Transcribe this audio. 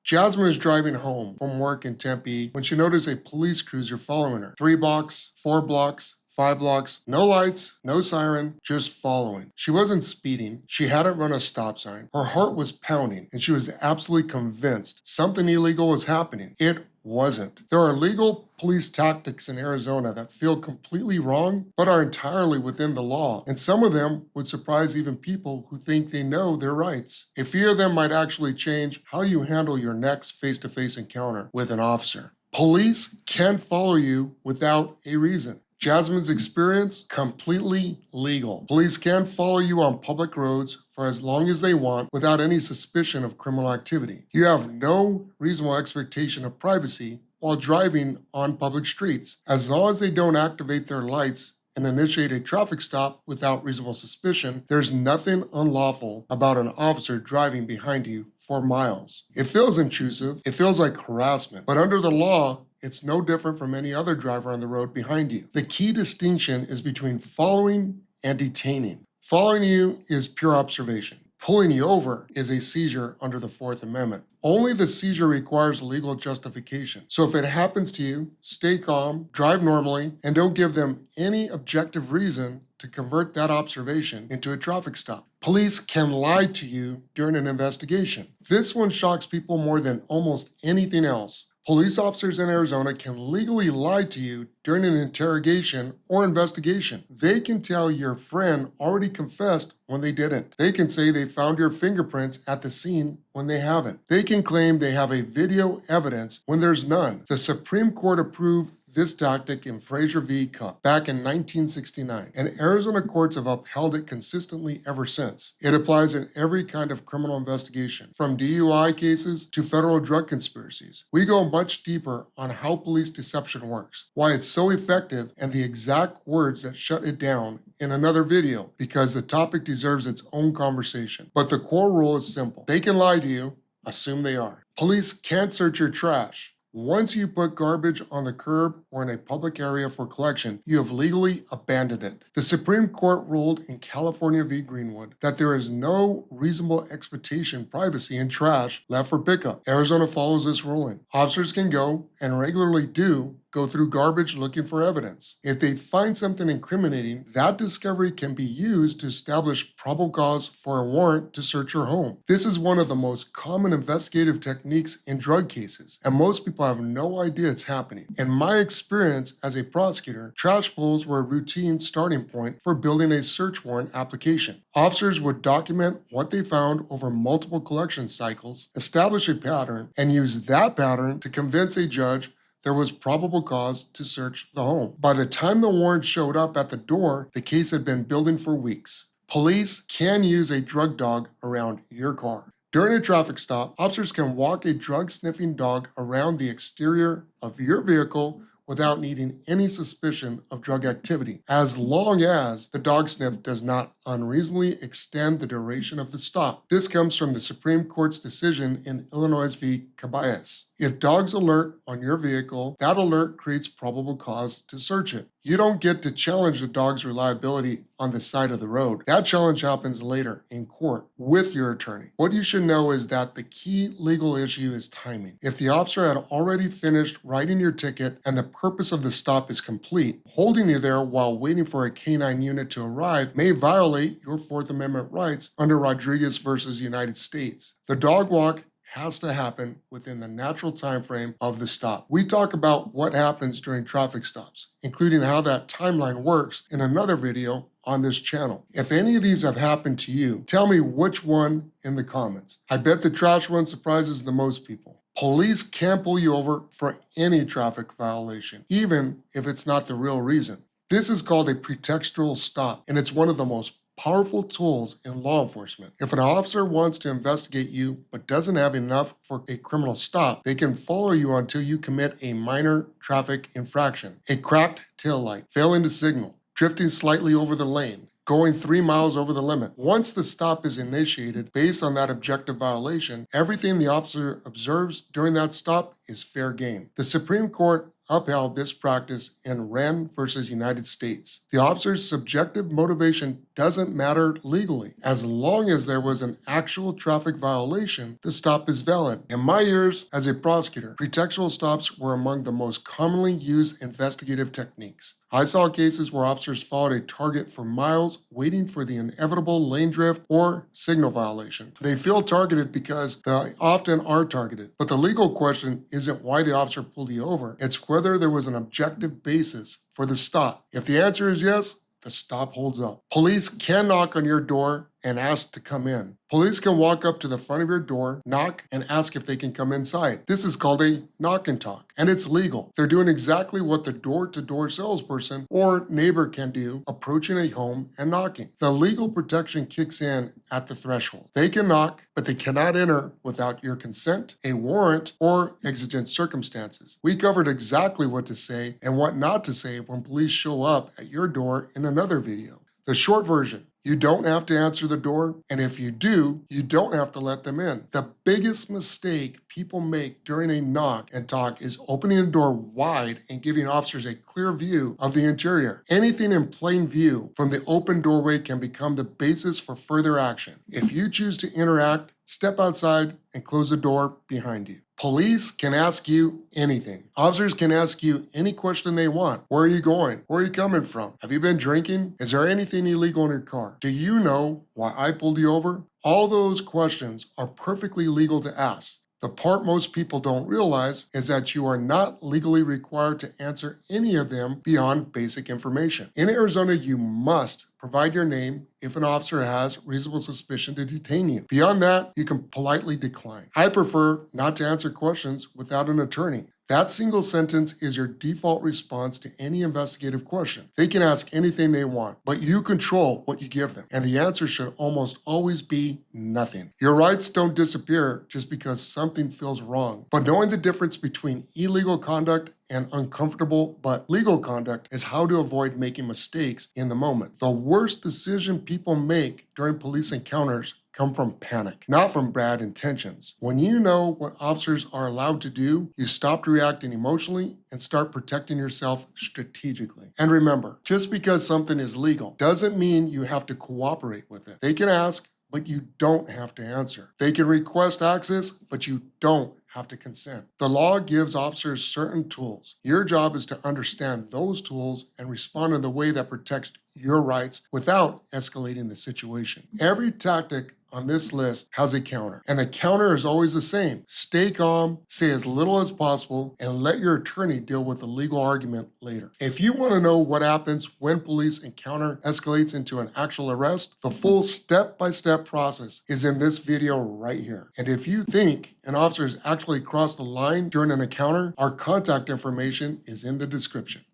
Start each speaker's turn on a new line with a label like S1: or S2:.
S1: Jasmine is driving home from work in Tempe when she noticed a police cruiser following her. 3 blocks, 4 blocks, 5 blocks, no lights, no siren, just following. She wasn't speeding. She hadn't run a stop sign. Her heart was pounding, and she was absolutely convinced something illegal was happening. It wasn't. There are legal police tactics in Arizona that feel completely wrong, but are entirely within the law. And some of them would surprise even people who think they know their rights. A few of them might actually change how you handle your next face-to-face encounter with an officer. Police can't follow you without a reason. Jasmine's experience, completely legal. Police can't follow you on public roads for as long as they want without any suspicion of criminal activity. You have no reasonable expectation of privacy while driving on public streets, as long as they don't activate their lights and initiate a traffic stop without reasonable suspicion. There's nothing unlawful about an officer driving behind you for miles. It feels intrusive, it feels like harassment, but under the law, it's no different from any other driver on the road behind you. The key distinction is between following and detaining. Following you is pure observation. Pulling you over is a seizure under the Fourth Amendment. Only the seizure requires legal justification. So if it happens to you, stay calm, drive normally, and don't give them any objective reason to convert that observation into a traffic stop. Police can lie to you during an investigation. This one shocks people more than almost anything else. Police officers in Arizona can legally lie to you during an interrogation or investigation. They can tell your friend already confessed when they didn't. They can say they found your fingerprints at the scene when they haven't. They can claim they have a video evidence when there's none. The Supreme Court approved this tactic in Frazier v. Cupp back in 1969, and Arizona courts have upheld it consistently ever since. It applies in every kind of criminal investigation, from DUI cases to federal drug conspiracies. We go much deeper on how police deception works, why it's so effective, and the exact words that shut it down in another video, because the topic deserves its own conversation. But the core rule is simple. They can lie to you, assume they are. Police can't search your trash. Once you put garbage on the curb or in a public area for collection, you have legally abandoned it. The Supreme Court ruled in California v. Greenwood that there is no reasonable expectation of privacy in trash left for pickup. Arizona follows this ruling. Officers can go, and regularly do, go through garbage looking for evidence. If they find something incriminating, that discovery can be used to establish probable cause for a warrant to search your home. This is one of the most common investigative techniques in drug cases, and most people have no idea it's happening. In my experience as a prosecutor, trash pulls were a routine starting point for building a search warrant application. Officers would document what they found over multiple collection cycles, establish a pattern, and use that pattern to convince a judge there was probable cause to search the home. By the time the warrant showed up at the door, the case had been building for weeks. Police can use a drug dog around your car. During a traffic stop, officers can walk a drug-sniffing dog around the exterior of your vehicle without needing any suspicion of drug activity, as long as the dog sniff does not unreasonably extend the duration of the stop. This comes from the Supreme Court's decision in Illinois v. Cabayas. If dogs alert on your vehicle, that alert creates probable cause to search it. You don't get to challenge the dog's reliability on the side of the road. That challenge happens later in court with your attorney. What you should know is that the key legal issue is timing. If the officer had already finished writing your ticket and the purpose of the stop is complete, holding you there while waiting for a canine unit to arrive may violate your Fourth Amendment rights under Rodriguez versus United States. The dog walk has to happen within the natural time frame of the stop. We talk about what happens during traffic stops, including how that timeline works in another video on this channel. If any of these have happened to you, tell me which one in the comments. I bet the trash one surprises the most people. Police can't pull you over for any traffic violation, even if it's not the real reason. This is called a pretextual stop, and it's one of the most powerful tools in law enforcement. If an officer wants to investigate you but doesn't have enough for a criminal stop, they can follow you until you commit a minor traffic infraction. A cracked taillight, failing to signal, drifting slightly over the lane, going 3 miles over the limit. Once the stop is initiated based on that objective violation, everything the officer observes during that stop is fair game. The Supreme Court upheld this practice in Wren versus United States. The officer's subjective motivation doesn't matter legally. As long as there was an actual traffic violation, the stop is valid. In my years as a prosecutor, pretextual stops were among the most commonly used investigative techniques. I saw cases where officers followed a target for miles, waiting for the inevitable lane drift or signal violation. They feel targeted because they often are targeted. But the legal question isn't why the officer pulled you over, it's whether there was an objective basis for the stop. If the answer is yes, the stop holds up. Police can knock on your door and ask to come in. Police can walk up to the front of your door, knock, and ask if they can come inside. This is called a knock and talk, and it's legal. They're doing exactly what the door-to-door salesperson or neighbor can do, approaching a home and knocking. The legal protection kicks in at the threshold. They can knock, but they cannot enter without your consent, a warrant, or exigent circumstances. We covered exactly what to say and what not to say when police show up at your door in another video. The short version: you don't have to answer the door, and if you do, you don't have to let them in. The biggest mistake people make during a knock and talk is opening the door wide and giving officers a clear view of the interior. Anything in plain view from the open doorway can become the basis for further action. If you choose to interact, step outside and close the door behind you. Police can ask you anything. Officers can ask you any question they want. Where are you going? Where are you coming from? Have you been drinking? Is there anything illegal in your car? Do you know why I pulled you over? All those questions are perfectly legal to ask. The part most people don't realize is that you are not legally required to answer any of them beyond basic information. In Arizona, you must provide your name if an officer has reasonable suspicion to detain you. Beyond that, you can politely decline. I prefer not to answer questions without an attorney. That single sentence is your default response to any investigative question. They can ask anything they want, but you control what you give them, and the answer should almost always be nothing. Your rights don't disappear just because something feels wrong, but knowing the difference between illegal conduct and uncomfortable but legal conduct is how to avoid making mistakes in the moment. The worst decision people make during police encounters come from panic, not from bad intentions. When you know what officers are allowed to do, you stop reacting emotionally and start protecting yourself strategically. And remember, just because something is legal doesn't mean you have to cooperate with it. They can ask, but you don't have to answer. They can request access, but you don't have to consent. The law gives officers certain tools. Your job is to understand those tools and respond in the way that protects your rights without escalating the situation. Every tactic on this list has a counter, and the counter is always the same. Stay calm, say as little as possible, and let your attorney deal with the legal argument later. If you want to know what happens when police encounter escalates into an actual arrest, the full step-by-step process is in this video right here. And if you think an officer has actually crossed the line during an encounter, our contact information is in the description.